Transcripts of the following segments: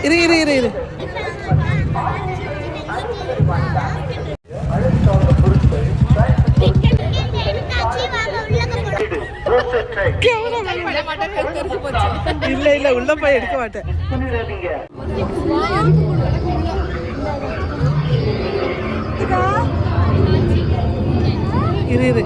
இரு இரு இரு இரு இல்ல இல்ல உள்ள போய் எடுக்க மாட்டேன். இரு இரு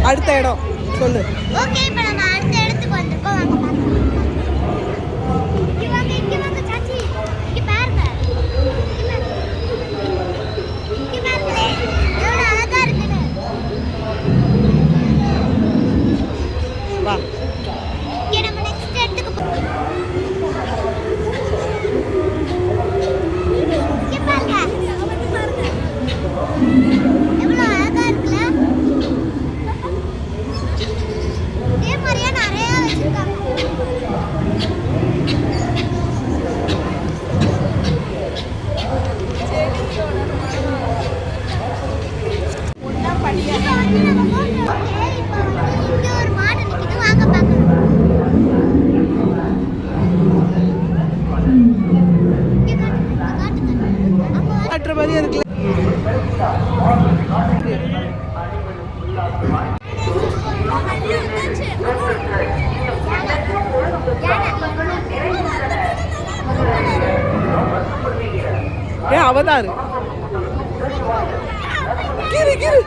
அடுத்த இடம் சொல்லு. ஓகே இப்போ நம்ம அடுத்த இடத்துக்கு வந்திருக்கோம். வாங்க இங்க வாங்க சாச்சி. இங்க பாருங்க. இங்க பாருங்க. எவ்வளவு அழகா இருக்குன்னு. வா. இங்க நம்ம நெக்ஸ்ட் இடத்துக்கு போறோம். இங்க பாருங்க. எவ்வளவு அழகா இருக்குல. அவதாரு கிரு கிரு